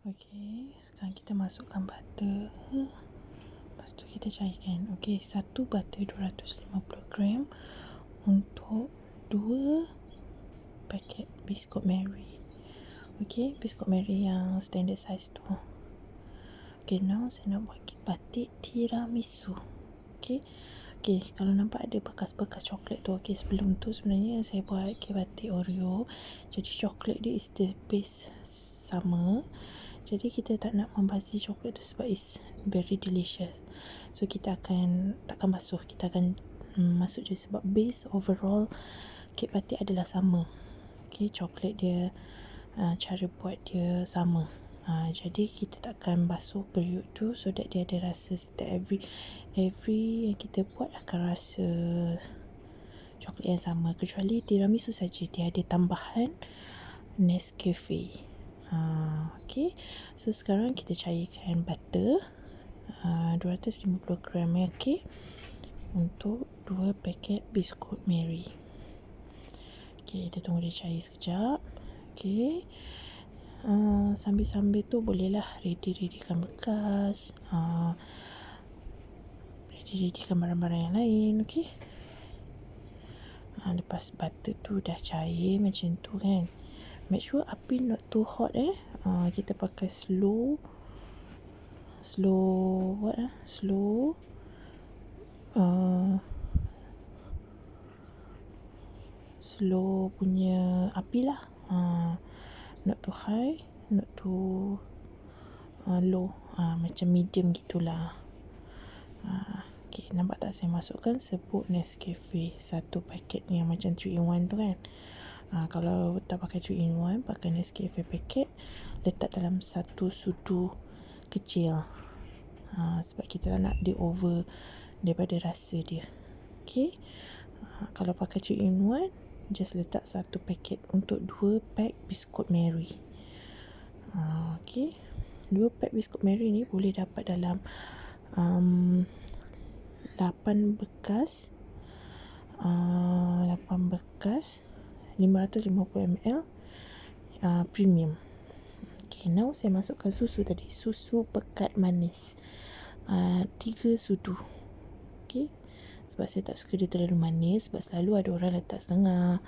Okey, sekarang kita masukkan butter. Lepas tu kita cairkan. Okey, satu butter 250 gram untuk 2 paket biskut Mary. Okey, biskut Mary yang standard size tu. Okey, now saya nak buat kek batik tiramisu. Okey. Okey, kalau nampak ada bekas-bekas coklat tu, okey, sebelum tu sebenarnya saya buat kek batik Oreo. Jadi coklat dia is the base sama. Jadi kita tak nak membasi coklat tu sebab is very delicious. So kita takkan basuh, kita akan masuk je sebab base overall kek batik adalah sama. Okey, coklat dia cara buat dia sama. Jadi kita takkan basuh periuk tu so that dia ada rasa every yang kita buat akan rasa coklat yang sama, kecuali tiramisu saja dia ada tambahan Nescafe. Okey, so sekarang kita cairkan butter 250 gram okey, untuk 2 paket biskut Mary. Okey, kita tunggu dia cair sekejap. Okey, sambil-sambil tu bolehlah ready-readykan bekas, ready-readykan barang-barang yang lain. Okey, lepas butter tu dah cair macam tu kan, make sure api not too hot. Kita pakai slow punya api lah. Not too high, not too low, macam medium gitulah. Okay, nampak tak saya masukkan serbuk Nescafe, satu paket yang macam 3 in 1 tu kan. Kalau tak pakai 3 in 1, pakai Nescafe paket, letak dalam satu sudu kecil. Sebab kita tak nak dia over daripada rasa dia. Okay, kalau pakai 3 in 1, just letak satu paket untuk 2 pack biskut Mary. Okay, 2 pack biskut Mary ni boleh dapat dalam 8 bekas 550ml premium. Okay, now saya masukkan susu tadi, susu pekat manis 3 sudu. Okay, sebab saya tak suka dia terlalu manis, sebab selalu ada orang letak setengah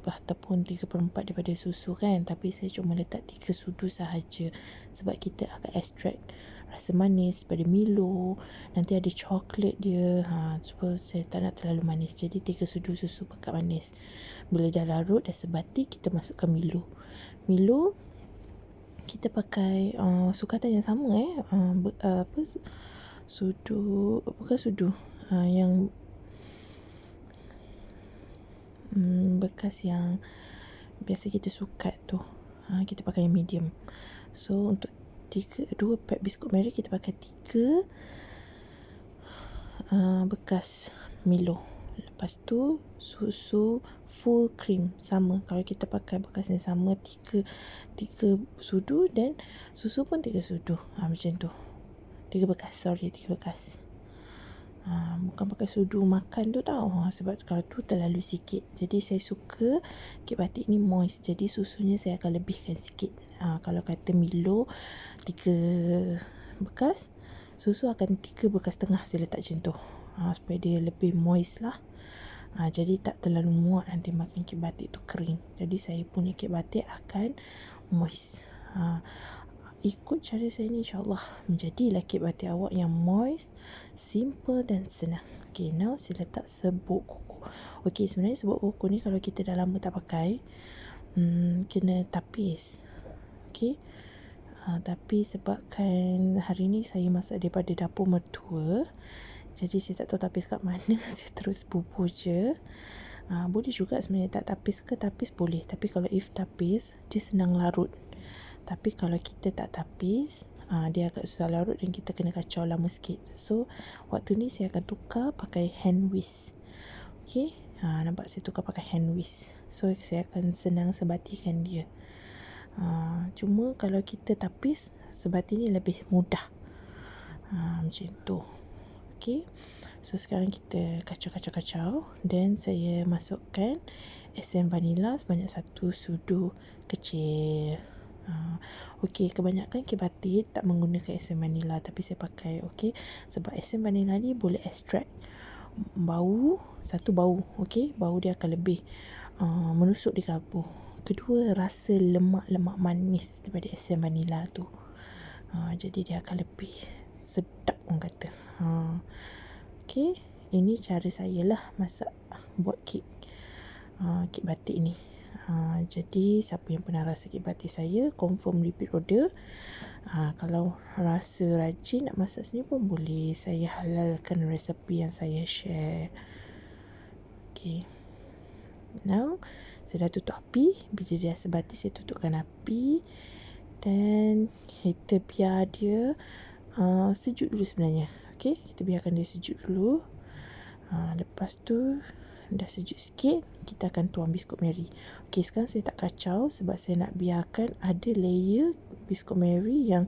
ataupun 3/4 daripada susu kan, tapi saya cuma letak 3 sudu sahaja sebab kita akan extract rasa manis pada Milo, nanti ada coklat dia. So saya tak nak terlalu manis, jadi 3 sudu susu pekat manis. Bila dah larut, dah sebati, kita masukkan Milo kita pakai sukatan yang sama yang bekas yang biasa kita sukat tu. Kita pakai yang medium. So untuk 2 pack biskut Mary, kita pakai 3 bekas Milo. Lepas tu susu full cream sama. Kalau kita pakai bekas yang sama, 3 sudu, dan susu pun 3 sudu. Macam tu. 3 bekas. Bukan pakai sudu makan tu tau, sebab kalau tu terlalu sikit. Jadi saya suka kek batik ni moist, jadi susunya saya akan lebihkan sikit. Kalau kata Milo 3 bekas, susu akan 3 bekas setengah saya letak macam tu, supaya dia lebih moist lah. Jadi tak terlalu muak nanti makan kek batik tu kering. Jadi saya punya kek batik akan moist. Ikut cara saya ni, insyaAllah menjadilah kek batik awak yang moist, simple dan senang. Okay, now saya letak serbuk koko. Okay, sebenarnya serbuk koko ni kalau kita dah lama tak pakai, kena tapis. Okay, tapi sebabkan hari ni saya masak daripada dapur mertua, jadi saya tak tahu tapis kat mana. Saya terus bubur je. Boleh juga sebenarnya tak tapis ke, tapis boleh. Tapi kalau if tapis, dia senang larut. Tapi kalau kita tak tapis, dia agak susah larut dan kita kena kacau lama sikit. So waktu ni saya akan tukar pakai hand whisk. Okay, nampak saya tukar pakai hand whisk. So saya akan senang sebatikan dia. Cuma kalau kita tapis, sebati ni lebih mudah. Macam tu. Okay, so sekarang kita kacau. Dan saya masukkan esen vanila sebanyak 1 sudu kecil. Okey, kebanyakan kek batik tak menggunakan esen vanila, tapi saya pakai, okey. Sebab esen vanila ni boleh extract bau, satu bau, okey. Bau dia akan lebih menusuk di kalbu. Kedua, rasa lemak-lemak manis daripada esen vanila tu. Jadi dia akan lebih sedap orang kata. Okey, ini cara saya lah masak buat kek kek batik ni. Jadi siapa yang pernah rasa kek batik saya, confirm repeat order. Kalau rasa rajin nak masak sendiri pun boleh, saya halalkan resepi yang saya share. Okay, now saya dah tutup api. Bila dia rasa bati, saya tutupkan api dan kita biar dia sejuk dulu sebenarnya. Okay, kita biarkan dia sejuk dulu. Lepas tu dah sejuk sikit, kita akan tuang biskut Mary. Okay, sekarang saya tak kacau sebab saya nak biarkan ada layer biskut Mary yang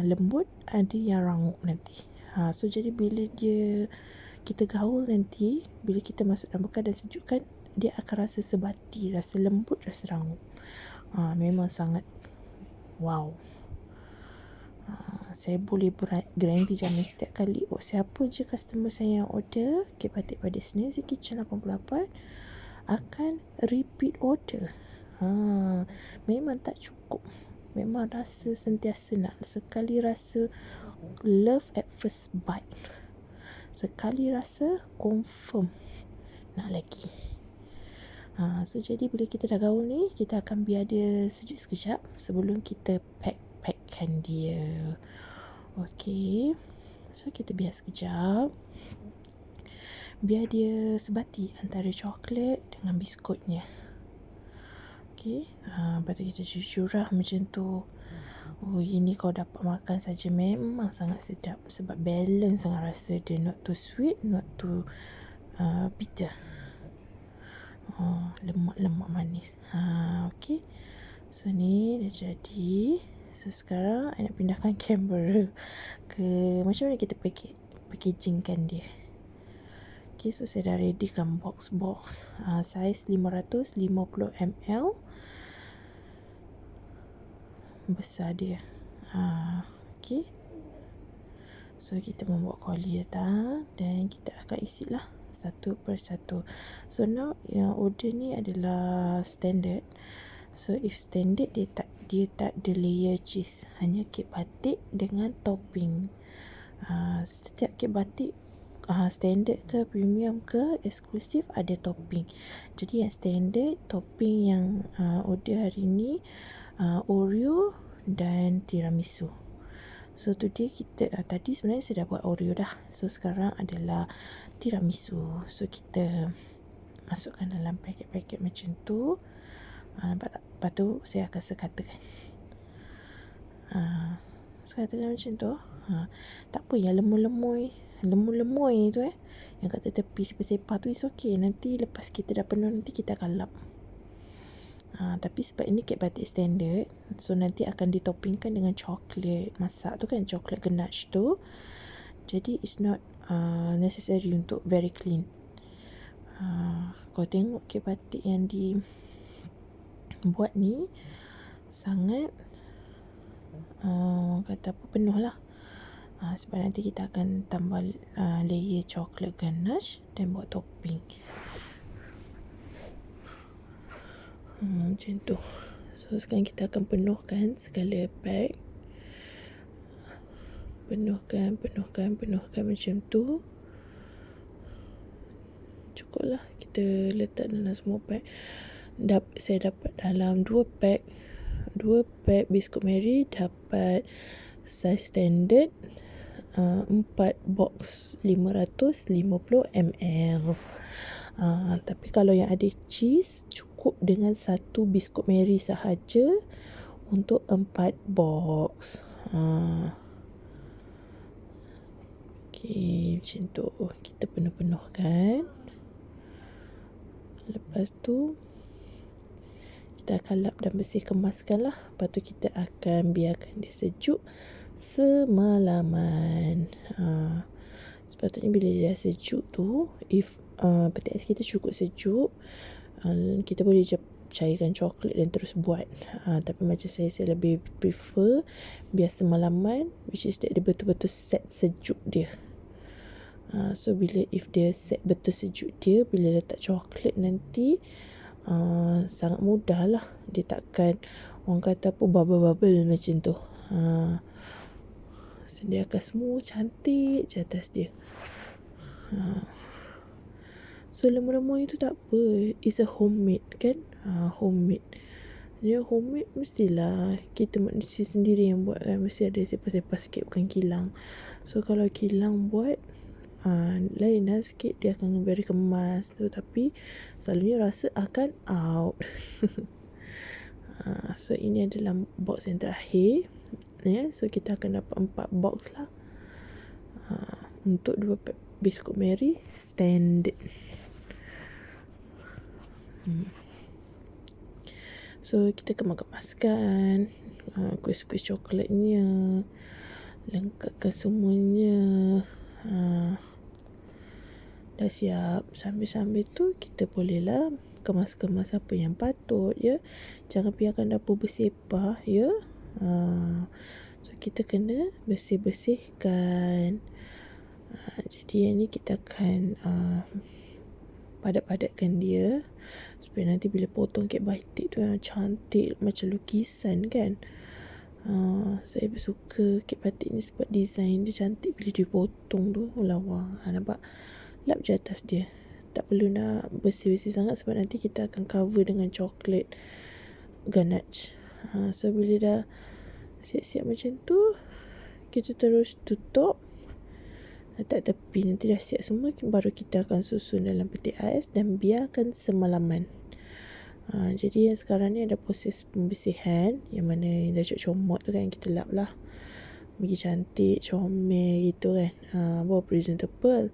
lembut, ada yang rangup nanti. So jadi bila kita gaul nanti, bila kita masuk dalam bekal dan sejukkan, dia akan rasa sebati, rasa lembut, rasa rangup. Memang sangat wow. Saya boleh guarantee jamin setiap kali siapa je customer saya yang order kek batik pada Snazy Kitchen 88 akan repeat order. Memang tak cukup. Memang rasa sentiasa nak. Sekali rasa, love at first bite. Sekali rasa, confirm nak lagi. So jadi bila kita dah gaul ni, kita akan biar dia sejuk sekejap sebelum kita packkan dia. Okay, so kita biar sekejap, biar dia sebati antara coklat dengan biskutnya. Okay, lepas tu kita curah macam tu. Ini kau dapat makan saja memang sangat sedap sebab balance sangat rasa dia, not too sweet, not too bitter. Lemak-lemak manis. Okay, so ni dah jadi. So sekarang I nak pindahkan kamera ke macam mana kita packagingkan dia. Okay, so saya dah readykan box saiz 550ml besar dia. Okay, so kita membuat kuali datang dan kita akan isi lah satu persatu. So now yang order ni adalah standard. So if standard dia tak ada layer cheese, hanya kek batik dengan topping. Setiap kek batik standard ke premium ke eksklusif ada topping. Jadi yang standard topping yang order hari ni Oreo dan tiramisu. So today kita tadi sebenarnya saya dah buat Oreo dah. So sekarang adalah tiramisu. So kita masukkan dalam paket-paket macam tu. Nampak tak? Lepas tu saya akan sekatakan. Sekatakan macam tu. Tak apa yang lemui-lemui tu yang kat tepi sepah-sepah tu is okay. Nanti lepas kita dah penuh, nanti kita akan lap. Tapi sebab ini kek batik standard, so nanti akan ditoppingkan dengan coklat masak tu kan, coklat ganache tu. Jadi it's not necessary untuk very clean. Kau tengok kek batik yang dibuat ni sangat kata apa, penuh lah. Sebab nanti kita akan tambah layer coklat ganache dan buat topping. Macam tu. So sekarang kita akan penuhkan segala pack. Penuhkan macam tu. Cukup lah kita letak dalam semua pack. Saya dapat dalam 2 pack biskut Mary, dapat saiz standard 4 box 550ml. Tapi kalau yang ada cheese, cukup dengan 1 biskut Mary sahaja untuk 4 box. Okay, macam tu kita penuh-penuhkan. Lepas tu kita akan lap dan bersih kemaskan lah. Lepas tu kita akan biarkan dia sejuk semalaman. Sepatutnya bila dia sejuk tu, if peti ais kita cukup sejuk, kita boleh je cairkan coklat dan terus buat. Tapi macam saya lebih prefer biar semalaman, which is that dia betul-betul set sejuk dia. So if dia set betul sejuk dia, bila letak coklat nanti sangat mudah lah. Dia takkan, orang kata apa, bubble-bubble macam tu. So dia akan semua cantik je atas dia. So lemon-lemon itu tak apa, it's a homemade kan. Homemade. Dia homemade mestilah kita manusia sendiri yang buat kan. Mesti ada sepah-sepah sikit, bukan kilang. So kalau kilang buat, lain lah sikit, dia akan very kemas tu, tapi selalunya rasa akan out. So ini adalah box yang terakhir, so kita akan dapat 4 box lah, untuk 2 biskut Mary standard. So kita kemas-kemaskan kuis-kuis coklatnya, lengkapkan semuanya. Dah siap. Sambil-sambil tu kita bolehlah kemas-kemas apa yang patut, ya. Jangan biarkan dapur bersepah, ya. So kita kena bersih-bersihkan. Jadi yang ni kita akan padat-padatkan dia supaya nanti bila potong kek batik tu yang cantik macam lukisan kan. Saya suka kek batik ni sebab design dia cantik bila dia potong tu. Lawa. Nampak? Lap je atas dia. Tak perlu nak bersih-bersih sangat sebab nanti kita akan cover dengan coklat ganache. So bila dah siap-siap macam tu, kita terus tutup, letak tepi. Nanti dah siap semua, baru kita akan susun dalam peti ais dan biarkan semalaman. Jadi yang sekarang ni ada proses pembersihan, yang mana yang dah comot tu kan, kita lap lah bagi cantik, comel gitu kan. Bawa presentable.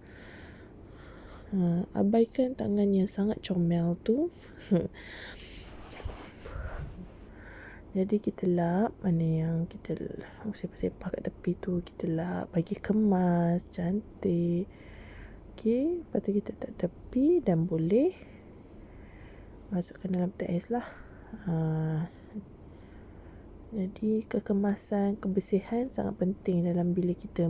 Abaikan tangan yang sangat comel tu. Jadi kita lap mana yang kita sepah-sepah kat tepi tu, kita lap bagi kemas cantik. Okey, lepas tu kita letak tepi dan boleh masukkan dalam peti ais lah. Jadi kekemasan, kebersihan sangat penting dalam bilik kita.